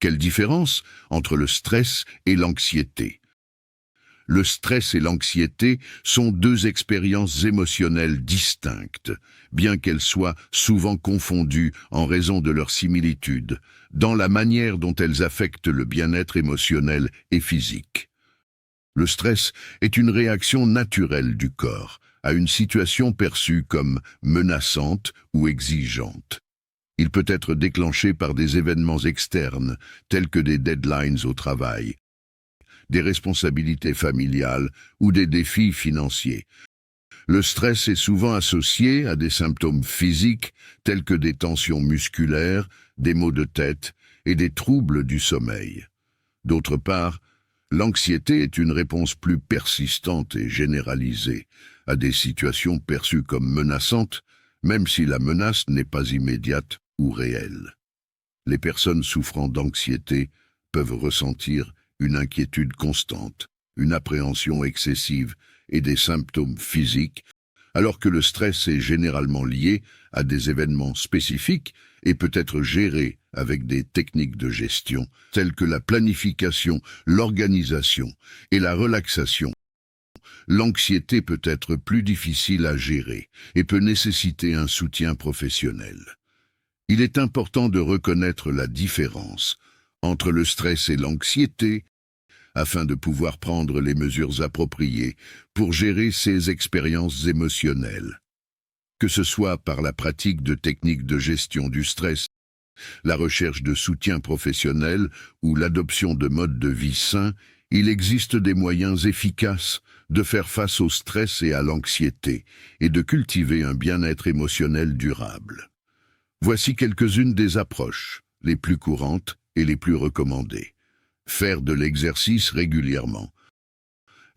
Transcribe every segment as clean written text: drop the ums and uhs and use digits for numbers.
Quelle différence entre le stress et l'anxiété? Le stress et l'anxiété sont deux expériences émotionnelles distinctes, bien qu'elles soient souvent confondues en raison de leur similitude, dans la manière dont elles affectent le bien-être émotionnel et physique. Le stress est une réaction naturelle du corps à une situation perçue comme menaçante ou exigeante. Il peut être déclenché par des événements externes, tels que des deadlines au travail, des responsabilités familiales ou des défis financiers. Le stress est souvent associé à des symptômes physiques tels que des tensions musculaires, des maux de tête et des troubles du sommeil. D'autre part, l'anxiété est une réponse plus persistante et généralisée à des situations perçues comme menaçantes, même si la menace n'est pas immédiate ou réelle. Les personnes souffrant d'anxiété peuvent ressentir une inquiétude constante, une appréhension excessive et des symptômes physiques, alors que le stress est généralement lié à des événements spécifiques et peut être géré avec des techniques de gestion telles que la planification, l'organisation et la relaxation. L'anxiété peut être plus difficile à gérer et peut nécessiter un soutien professionnel. Il est important de reconnaître la différence entre le stress et l'anxiété afin de pouvoir prendre les mesures appropriées pour gérer ces expériences émotionnelles. Que ce soit par la pratique de techniques de gestion du stress, la recherche de soutien professionnel ou l'adoption de modes de vie sains, il existe des moyens efficaces de faire face au stress et à l'anxiété et de cultiver un bien-être émotionnel durable. Voici quelques-unes des approches les plus courantes et les plus recommandées. Faire de l'exercice régulièrement.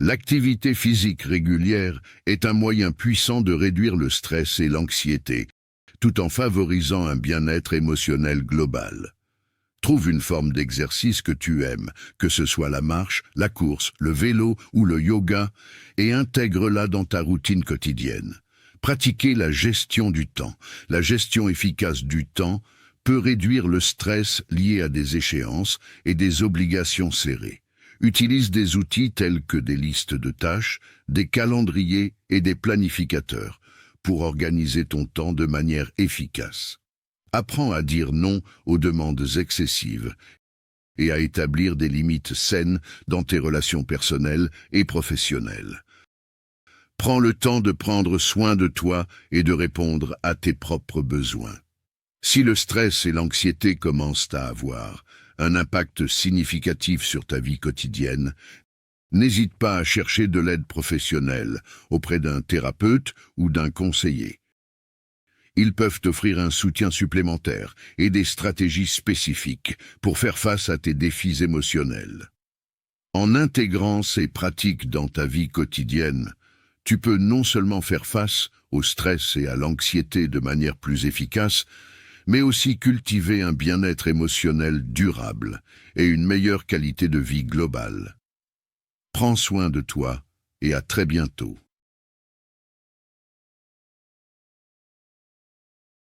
L'activité physique régulière est un moyen puissant de réduire le stress et l'anxiété, tout en favorisant un bien-être émotionnel global. Trouve une forme d'exercice que tu aimes, que ce soit la marche, la course, le vélo ou le yoga, et intègre-la dans ta routine quotidienne. Pratiquer la gestion du temps. La gestion efficace du temps peut réduire le stress lié à des échéances et des obligations serrées. Utilise des outils tels que des listes de tâches, des calendriers et des planificateurs pour organiser ton temps de manière efficace. Apprends à dire non aux demandes excessives et à établir des limites saines dans tes relations personnelles et professionnelles. Prends le temps de prendre soin de toi et de répondre à tes propres besoins. Si le stress et l'anxiété commencent à avoir un impact significatif sur ta vie quotidienne, n'hésite pas à chercher de l'aide professionnelle auprès d'un thérapeute ou d'un conseiller. Ils peuvent t'offrir un soutien supplémentaire et des stratégies spécifiques pour faire face à tes défis émotionnels. En intégrant ces pratiques dans ta vie quotidienne, tu peux non seulement faire face au stress et à l'anxiété de manière plus efficace, mais aussi cultiver un bien-être émotionnel durable et une meilleure qualité de vie globale. Prends soin de toi et à très bientôt.